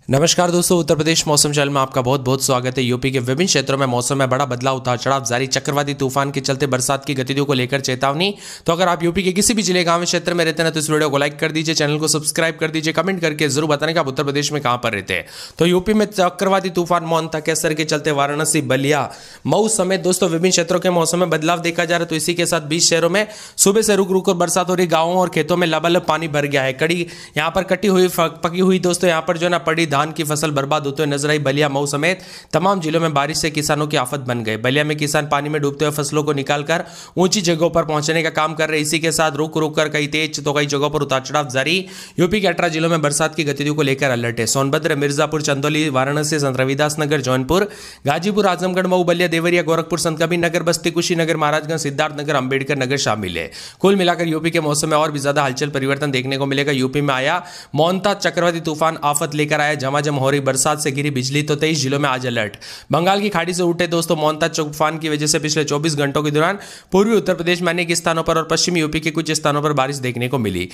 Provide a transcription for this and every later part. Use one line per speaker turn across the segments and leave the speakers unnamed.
नमस्कार दोस्तों, उत्तर प्रदेश मौसम चैनल में आपका बहुत बहुत स्वागत है। यूपी के विभिन्न क्षेत्रों में मौसम में बड़ा बदलाव, उतार चढ़ाव जारी। चक्रवाती तूफान के चलते बरसात की गतिविधियों को लेकर चेतावनी। तो अगर आप यूपी के किसी भी जिले गांव क्षेत्र में रहते हैं तो इस वीडियो को लाइक कर दीजिए, चैनल को सब्सक्राइब कर दीजिए, कमेंट करके जरूर बताने कि आप उत्तर प्रदेश में कहां पर रहते हैं। तो यूपी में चक्रवाती तूफान मोंता के असर के चलते वाराणसी, बलिया, मऊ समेत दोस्तों विभिन्न क्षेत्रों के मौसम में बदलाव देखा जा रहा है। तो इसी के साथ 20 शहरों में सुबह से रुक रुक कर बरसात हो रही। गांवों और खेतों में लबालब पानी भर गया है। कड़ी यहाँ पर कटी हुई पकी हुई दोस्तों यहाँ पर जो ना पड़ी धान की फसल बर्बाद होते हुए नजर आई। बलिया, मऊ समेत तमाम जिलों में बारिश से किसानों की आफत बन गई। बलिया में किसान पानी में डूबते हुए फसलों को निकालकर ऊंची जगहों पर पहुंचने का काम कर रहे। इसी के साथ रुक रुक कर कई तेज तो कई जगहों पर उतार चढ़ाव जारी। यूपी के 18 जिलों में बरसात की गतिविधियों को लेकर अलर्ट है। सोनभद्र, मिर्जापुर, चंदौली, वाराणसी, संत रविदास नगर, जौनपुर, गाजीपुर, आजमगढ़, मऊ, बलिया, देवरिया, गोरखपुर, संत कबीर नगर, बस्ती, कुशीनगर, महाराजगंज, सिद्धार्थनगर, अंबेडकर नगर शामिल है। कुल मिलाकर यूपी के मौसम में और भी ज्यादा हलचल परिवर्तन देखने को मिलेगा। यूपी में आया मोंता चक्रवाती तूफान, आफत लेकर आया। झमाझम हो रही बरसात से गिरी बिजली, तो 23 जिलों में आज अलर्ट। बंगाल की खाड़ी से उठे दोस्तों मोंता तूफान की वजह से पिछले 24 घंटों के दौरान पूर्वी उत्तर प्रदेश में अनेक स्थानों पर और पश्चिमी यूपी के कुछ स्थानों पर बारिश देखने को मिली।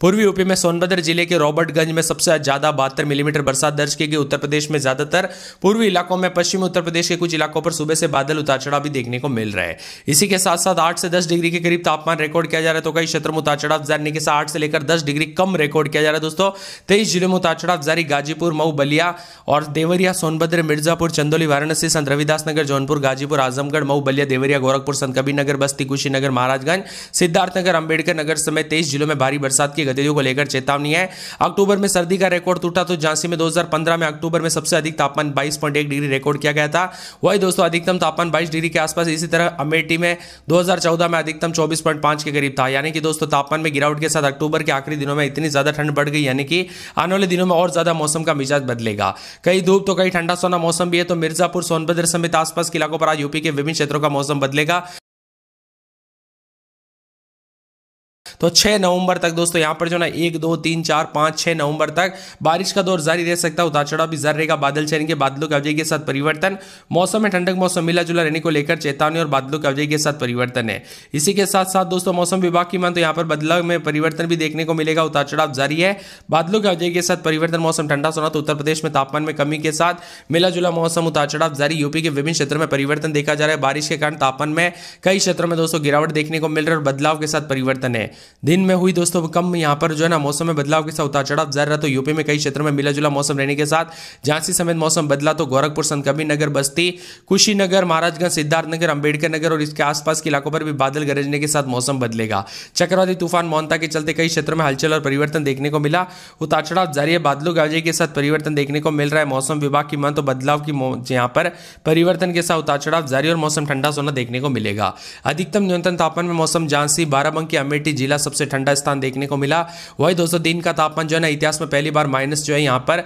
पूर्वी यूपी में सोनभद्र जिले के रॉबर्टगंज में सबसे ज्यादा 72 मिलीमीटर बरसात दर्ज की गई। उत्तर प्रदेश में ज्यादातर पूर्वी इलाकों में, पश्चिमी उत्तर प्रदेश के कुछ इलाकों पर सुबह से बादल उतार चढ़ाव भी देखने को मिल रहा है। इसी के साथ साथ 8 से 10 डिग्री के करीब तापमान रिकॉर्ड किया जा रहा है। तो कई क्षेत्रों में उतार चढ़ाव जारी के साथ 8 से लेकर 10 डिग्री कम रिकॉर्ड किया जा रहा है। दोस्तों 23 जिलों में उतार चढ़ाव जारी। गाजीपुर, मऊ, बलिया और देवरिया, सोनभद्र, मिर्जापुर, चंदौली, वाराणसी, संत रविदास नगर, जौनपुर, गाजीपुर, आजमगढ़, मऊ, बलिया, देवरिया, गोरखपुर, संत कबीर नगर, बस्ती, कुशीनगर, महाराजगंज, सिद्धार्थनगर, अंबेडकर नगर समेत 23 जिलों में भारी बरसात की गतिविधियों को लेकर चेतावनी है। अक्टूबर में सर्दी का रिकॉर्ड टूटा। तो झांसी में 2015 में अक्टूबर में सबसे अधिक तापमान 22.1 डिग्री रिकॉर्ड किया गया था। वही दोस्तों अधिकतम तापमान 22 डिग्री के आसपास। इसी तरह अमेठी में 2014 में अधिकतम 24.5 के करीब था। यानी कि दोस्तों तापमान में गिरावट के साथ अक्टूबर के आखिरी दिनों में इतनी ज्यादा ठंड बढ़ गई, यानी कि आने वाले दिनों में और ज्यादा मौसम का मिजाज बदलेगा। कई धूप तो कई ठंडा सोना मौसम भी है। तो मिर्जापुर, सोनभद्र समेत आसपास के इलाकों पर आज यूपी के विभिन्न क्षेत्रों का मौसम बदलेगा। तो 6 नवंबर तक दोस्तों यहां पर जो ना 1, 2, 3, 4, 5, 6 नवंबर तक बारिश का दौर जारी रह सकता है। उतार चढ़ाव भी जारी रहेगा। बादल छाएंगे, बादलों की अवधि के साथ परिवर्तन। मौसम में ठंडक मौसम मिला जुला रहने को लेकर चेतावनी और बादलों की अवधि के साथ परिवर्तन है। इसी के साथ साथ दोस्तों मौसम विभाग की मान तो यहां पर बदलाव में परिवर्तन भी देखने को मिलेगा। उतार चढ़ाव जारी है, बादलों की अवधि के साथ परिवर्तन, मौसम ठंडा सोना। तो उत्तर प्रदेश में तापमान में कमी के साथ मिला जुला मौसम, उतार चढ़ाव जारी। यूपी के विभिन्न क्षेत्रों में परिवर्तन देखा जा रहा है। बारिश के कारण तापमान में कई क्षेत्रों में दोस्तों गिरावट देखने को मिल रहा है और बदलाव के साथ परिवर्तन है। दिन में हुई दोस्तों कम यहां पर जो है ना मौसम में बदलाव के साथ उतार चढ़ाव जारी रहा। तो यूपी में कई क्षेत्रों में मिला जुला मौसम रहने के साथ झांसी समेत मौसम बदला। तो गोरखपुर, संत कबीर नगर, बस्ती, कुशीनगर, महाराजगंज, सिद्धार्थनगर, अंबेडकर नगर और इसके आसपास के इलाकों पर भी बादल गरजने के साथ मौसम बदलेगा। चक्रवाती तूफान मोंता के चलते कई क्षेत्रों में हलचल और परिवर्तन देखने को मिला। उतार चढ़ाव जारी है, बादलों की अवधि के साथ परिवर्तन देखने को मिल रहा है। मौसम विभाग की मान तो बदलाव की यहां पर परिवर्तन के साथ उतार चढ़ाव जारी और मौसम ठंडा सोना देखने को मिलेगा। अधिकतम न्यूनतम तापमान में मौसम झांसी, बाराबंकी, अमेठी जिला सबसे ठंडा स्थान देखने को मिला। वही दोस्तों दिन का तापमान जो है ना इतिहास में पहली बार माइनस जो है यहां पर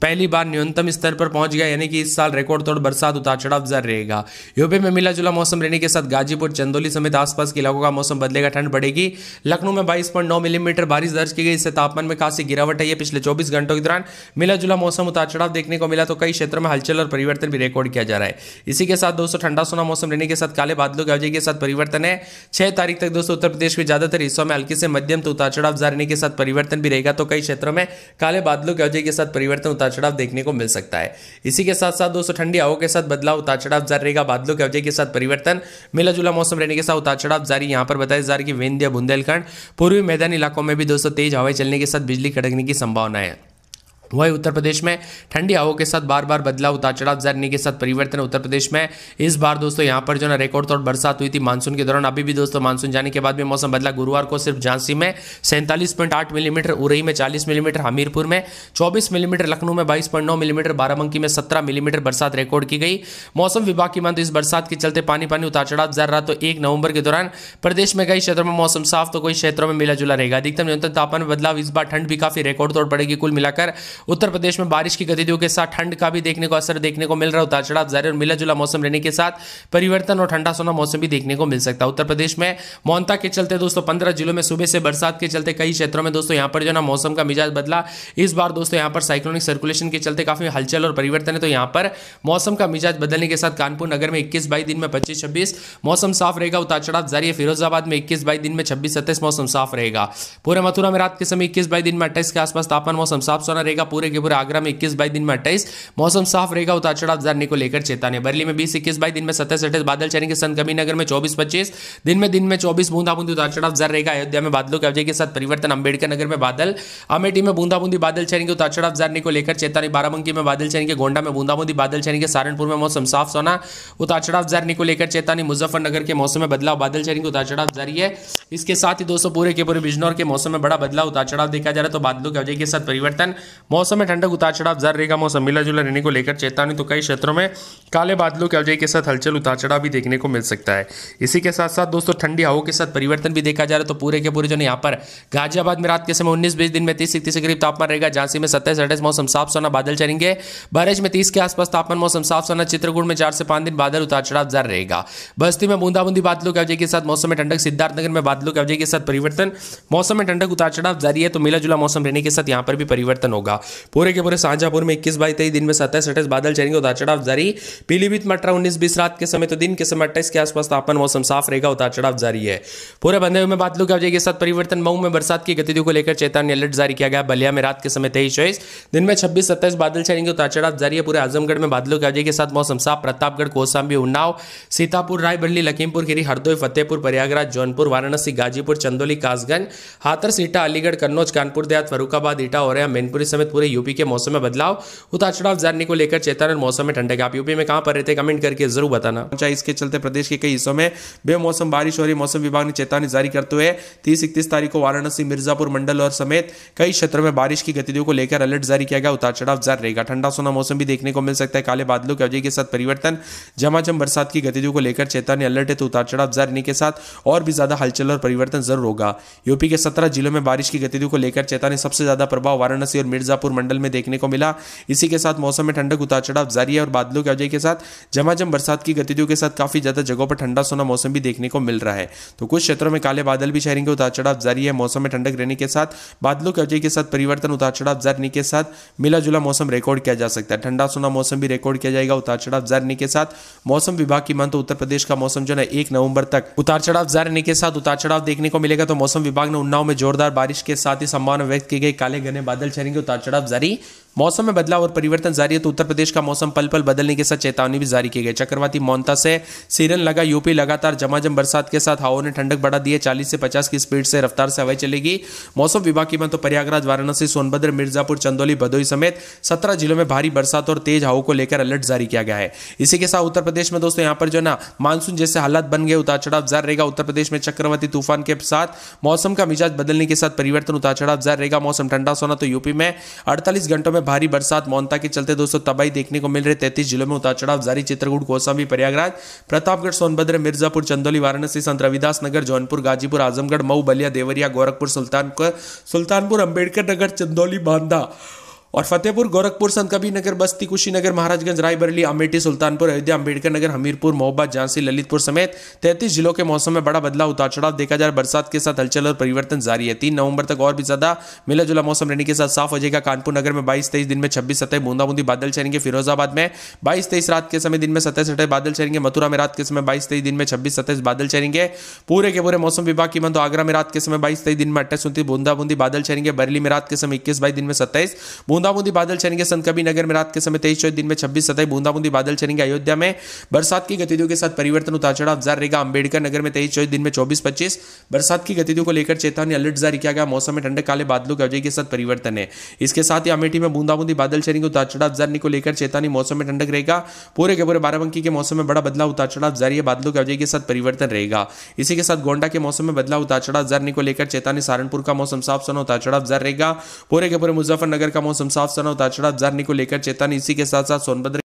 पहली बार न्यूनतम स्तर पर पहुंच गया। यानी कि इस साल रिकॉर्ड तोड़ बरसात, उतार चढ़ाव जारी रहेगा। यूपी में मिला जुला मौसम रहने के साथ गाजीपुर, चंदौली समेत आसपास के इलाकों का मौसम बदलेगा, ठंड बढ़ेगी। लखनऊ में 22.9 मिलीमीटर बारिश दर्ज की गई। इससे तापमान में खासी गिरावट है। पिछले 24 घंटों के दौरान मिला जुला मौसम, उतार चढ़ाव देखने को मिला। तो कई क्षेत्रों में हलचल और परिवर्तन भी रिकॉर्ड किया जा रहा है। इसी के साथ दोस्तों ठंडा सोना मौसम रहने के साथ काले बादलों की अवधि के साथ परिवर्तन है। 6 तारीख तक दोस्तों उत्तर प्रदेश के ज्यादातर हिस्सों में हल्की से मध्यम तो उतार चढ़ाव जारी रहने के साथ परिवर्तन भी रहेगा। तो कई क्षेत्रों में काले बादलों की अवधि के साथ परिवर्तन, उतार चढ़ाव देखने को मिल सकता है। इसी के साथ साथ दोस्तों ठंडी हवाओं के साथ बदलाव, उतार चढ़ाव जारी रहेगा। बादलों की अवधि के साथ परिवर्तन, मिला जुला मौसम रहने के साथ उतार चढ़ाव जारी। यहां पर बताया जा रहा है कि विंध्य, बुंदेलखंड, पूर्वी मैदानी इलाकों में भी दोस्तों तेज हवाएं चलने के साथ बिजली कड़कने की संभावना है। वही उत्तर प्रदेश में ठंडी हवाओं के साथ बार बार बदलाव, उतार चढ़ाव जारी के साथ परिवर्तन। उत्तर प्रदेश में इस बार दोस्तों यहां पर जो ना रिकॉर्ड तोड़ बरसात हुई थी मानसून के दौरान। अभी भी दोस्तों मानसून जाने के बाद भी मौसम बदला। गुरुवार को सिर्फ झांसी में 47.8 मिलीमीटर, उरई में 40 मिलीमीटर, हमीरपुर में 24 मिलीमीटर, लखनऊ में 22.9 मिलीमीटर, बाराबंकी में 17 मिलीमीटर बरसात रिकॉर्ड की गई। मौसम विभाग की मान तो इस बरसात के चलते पानी उतार चढ़ाव जारी रहा। तो 1 नवंबर के दौरान प्रदेश में कई क्षेत्रों में मौसम साफ तो कई क्षेत्रों में मिला जुला रहेगा। अधिकतम न्यूनतम तापमान में बदलाव। इस बार ठंड भी काफी रिकॉर्ड तोड़ पड़ेगी। कुल मिलाकर उत्तर प्रदेश में बारिश की गतिविधियों के साथ ठंड का भी देखने को असर देखने को मिल रहा है, उतार चढ़ाव जारी और मिला जुला मौसम रहने के साथ परिवर्तन और ठंडा सोना मौसम भी देखने को मिल सकता है। उत्तर प्रदेश में मोंता के चलते दोस्तों 15 जिलों में सुबह से बरसात के चलते कई क्षेत्रों में दोस्तों यहाँ पर जो ना मौसम का मिजाज बदला। इस बार दोस्तों यहाँ पर साइक्लोनिक सर्कुलेशन के चलते काफी हलचल और परिवर्तन है, तो यहाँ पर मौसम का मिजाज बदलने के साथ कानपुर नगर में 21-22 दिन में 25-26 मौसम साफ रहेगा, उतार चढ़ाव जारी है। फिरोजाबाद में 21-22 दिन में 26-27 मौसम साफ रहेगा। पूरे मथुरा में रात के समय 21-22 दिन में 28 के आसपास तापमान मौसम साफ सोना रहेगा। पूरे के पूरे आगरा में 21-22 दिन में 28 मौसम साफ रहेगा, उतार चढ़ाव जाने को लेकर चेतावनी। बरेली में 20-21-22 दिन में 27-28 बादल चलेंगे। संत कबीरनगर में 24-25 दिन में 24 बूंदाबूंदी उतार चढ़ाव जारी रहेगा। अयोध्या में बादलों के अवजय के साथ परिवर्तन। अंबेडकर नगर में बादल, अमेठी में बूंदाबूंदी बादल चलेंगे, उतार चढ़ाव जाने को लेकर चेतावनी। बाराबंकी में बादल चलेंगे, गोंडा में बूंदाबूंदी बादल चलेंगे, सहारनपुर में मौसम साफ सोना, उतार चढ़ाव जारी को लेकर चेतावनी। मुजफ्फरनगर के मौसम में बदलाव, बादल चलेंगे, उतार चढ़ाव जारी है। इसके साथ ही दोस्तों पूरे के पूरे बिजनौर के मौसम में बड़ा बदलाव, उतार चढ़ाव देखा जा रहा है, तो बादलों के अवजय के साथ परिवर्तन। मौसम में ठंडक, उतार चढ़ाव जारी रहेगा। मौसम मिला जुला रहने को लेकर चेतावनी। तो कई क्षेत्रों में काले बादलों के अवजय के साथ हलचल, उतार चढ़ाव भी देखने को मिल सकता है। इसी के साथ साथ दोस्तों ठंडी हवाओं के साथ परिवर्तन भी देखा जा रहा है, तो पूरे के पूरे जो यहाँ पर गाजियाबाद में रात के समय 19-20 दिन में 30-31 के करीब तापमान रहेगा। झांसी में 27-28 मौसम साफ सोना, बादल चलेंगे। बरेज में 30 के आसपास तापमान मौसम साफ सोना। चित्रकूट में 4 से 5 दिन बादल, उतार चढ़ाव जारी रहेगा। बस्ती में बूंदाबूंदी बादलों के अवजय के साथ मौसम में ठंडक। सिद्धार्थनगर में बादलों के अवजय के साथ परिवर्तन, मौसम में ठंडक, उतार चढ़ाव जारी है, तो मिला जुला मौसम रहने के साथ यहाँ पर भी परिवर्तन होगा। पूरे के पूरे शाहजहांपुर में 21-22 दिन में 27-28 बादल चलेंगे, उतार चढ़ाव जारी। पीलीभीत मटरा 19-20 रात के समय, तो दिन के समय 28 के आसपास तापमान मौसम साफ रहेगा, उतार चढ़ाव जारी है। पूरे बंदे में बादलों के अवजय के साथ परिवर्तन। मऊ में बरसात की गतिविधियों को लेकर चेतावनी अलर्ट जारी किया गया। बलिया में रात के समय 23-24 दिन में 26-27 बादल चलेंगे, उतार चढ़ाव जारी है। पूरे आजमगढ़ में बादलों के अवजय के साथ मौसम साफ। प्रतापगढ़, कौशाम्बी, उन्नाव, सीतापुर, रायबरेली, लखीमपुर खीरी, हरदोई, फतेहपुर, प्रयागराज, जौनपुर, वाराणसी, गाजीपुर, चंदौली, कासगंज, हाथरस, ईटा, अलीगढ़, कन्नौज, कानपुर देहात, फर्रुखाबाद, ईटा, औरैया, मैनपुरी समेत पूरे यूपी के मौसम में बदलाव, उतार चढ़ाव जारी को लेकर चेतावनी। मौसम में ठंडक। आप यूपी में कहां पर रहते कमेंट करके जरूर बताना। इसके चलते प्रदेश के कई हिस्सों में बेमौसम बारिश हो रही। मौसम विभाग ने चेतावनी जारी करते हुए 30-31 तारीख को वाराणसी, मिर्जापुर मंडल और समेत कई क्षेत्रों में बारिश की गतिविधियों को लेकर अलर्ट जारी किया गया। उतार चढ़ाव जारी रहेगा। ठंडा सोना मौसम भी देखने को मिल सकता है। काले बादलों के अवजय के साथ परिवर्तन। झमाझम बरसात की गतिविधियों को लेकर चेतावनी अलर्ट है, तो उतार चढ़ाव जारी रहने के साथ और भी ज्यादा हलचल और परिवर्तन जरूर होगा। यूपी के 17 जिलों में बारिश की गतिविधियों को लेकर चेतावनी। सबसे ज्यादा प्रभाव वाराणसी और मिर्जापुर मंडल में देखने को मिला। इसी के साथ मौसम में ठंडक, उतार चढ़ाव जारी है और बादलों के अवजय के साथ झमाझम बरसात की गतिविधियों के साथ काफी ज्यादा जगहों पर ठंडा सोना मौसम भी देखने को मिल रहा है। तो कुछ क्षेत्रों में काले बादल भी छाएंगे, उतार चढ़ाव जारी है। मौसम में ठंडक रहने के साथ बादलों के अवजय के साथ परिवर्तन, उतार चढ़ाव जारी के साथ मिला जुला मौसम रिकॉर्ड किया जा सकता है। ठंडा सोना मौसम भी रिकॉर्ड किया जाएगा, उतार चढ़ाव जारी के साथ। मौसम विभाग की मान तो उत्तर प्रदेश का मौसम जो है 1 नवंबर तक उतार चढ़ाव जारी रहने के साथ उतार चढ़ाव देखने को मिलेगा। तो मौसम विभाग ने उन्नाव में जोरदार बारिश के साथ ही संभावना व्यक्त की गई। काले घने बादल छाएंगे, उतार चढ़ाव जारी। मौसम में बदलाव और परिवर्तन जारी है, तो उत्तर प्रदेश का मौसम पल पल बदलने के साथ चेतावनी भी जारी की गई। चक्रवाती मोंता से सीरन लगा यूपी, लगातार झमाझम बरसात के साथ हवाओं ने ठंडक बढ़ा दी है। 40 से 50 की स्पीड से रफ्तार से हवाएं चलेगी। मौसम विभाग की मान तो प्रयागराज, वाराणसी, सोनभद्र, मिर्जापुर, चंदौली, भदोही समेत 17 जिलों में भारी बरसात और तेज हवाओं को लेकर अलर्ट जारी किया गया है। इसी के साथ उत्तर प्रदेश में दोस्तों यहाँ पर जो ना मानसून जैसे हालात बन गए, उतार चढ़ाव जारी रहेगा। उत्तर प्रदेश में चक्रवाती तूफान के साथ मौसम का मिजाज बदलने के साथ परिवर्तन, उतार चढ़ाव जारी रहेगा। मौसम ठंडा सोना, तो यूपी में 48 घंटों में भारी बरसात मोंता के चलते दोस्तों तबाही देखने को मिल रहे। 33 जिलों में उतार चढ़ाव जारी। चित्रकूट, कौशाम्बी, प्रयागराज, प्रतापगढ़, सोनभद्र, मिर्जापुर, चंदौली, वाराणसी, संत रविदास नगर, जौनपुर, गाजीपुर, आजमगढ़, मऊ, बलिया, देवरिया, गोरखपुर, सुल्तानपुर, अंबेडकर नगर, चंदौली, बांदा और फतेहपुर, गोरखपुर, संत कबीर नगर, बस्ती, कुशीनगर, महाराजगंज, रायबरेली, अमेठी, सुल्तानपुर, अयोध्या, अंबेडकर नगर, हमीरपुर, महोबा, झांसी, ललितपुर समेत 33 जिलों के मौसम में बड़ा बदलाव, उतार चढ़ाव देखा जा रहा है। बरसात के साथ हलचल और परिवर्तन जारी है। 3 नवंबर तक और भी ज्यादा मिला जुला मौसम रहने के साथ साफ हो जाएगा। कानपुर नगर में 22-23 दिन में 26-27 बूंदाबूंदी बादल चलेंगे। फिरोजाबाद में 22-23 रात के समय दिन में 27-28 बादल चलेंगे। मथुरा में रात के समय 22-23 दिन में 26-27 बादल चलेंगे। पूरे के पूरे मौसम विभाग की मान तो आगरा में रात के समय 22-23 दिन में 28-29 बूंदाबूंदी बादल चलेंगे। बरेली में रात के समय 21-22 दिन में 27 बूंदाबूंदी बादल चलेंगे। संत कबीर नगर में रात के समय 23-24 दिन में 26-27 बूंदाबूंदी बादल चलेंगे। अयोध्या में बरसात की गतिविधियों के साथ परिवर्तन, उतार चढ़ाव जारी रहेगा। अंबेडकर नगर में 23-24 दिन में 24-25 बरसात की गतिविधियों को लेकर चेतावनी अलर्ट जारी किया गया। मौसम में ठंडक, काले बादलों के अवजय के साथ परिवर्तन है। इसके साथ ही अमेठी में बूंदाबूंदी बादल चलेंगे, उतार चढ़ाव जारी को लेकर चेतावनी। मौसम में ठंडक रहेगा। पूरे के पूरे बाराबंकी के मौसम में बड़ा बदलाव, उतार चढ़ाव जारी है। बादलों के अवजय के साथ परिवर्तन रहेगा। इसी के साथ गोंडा के मौसम में बदलाव, उतार चढ़ाव जारी को लेकर चेतावनी। सहारनपुर का मौसम साफ सोना, उतार चढ़ाव जारी रहेगा। पूरे के पूरे मुजफ्फरनगर का मौसम साफ सोना, उतार चढ़ाव जारी को लेकर चेतावनी। इसी के साथ साथ सोनभद्र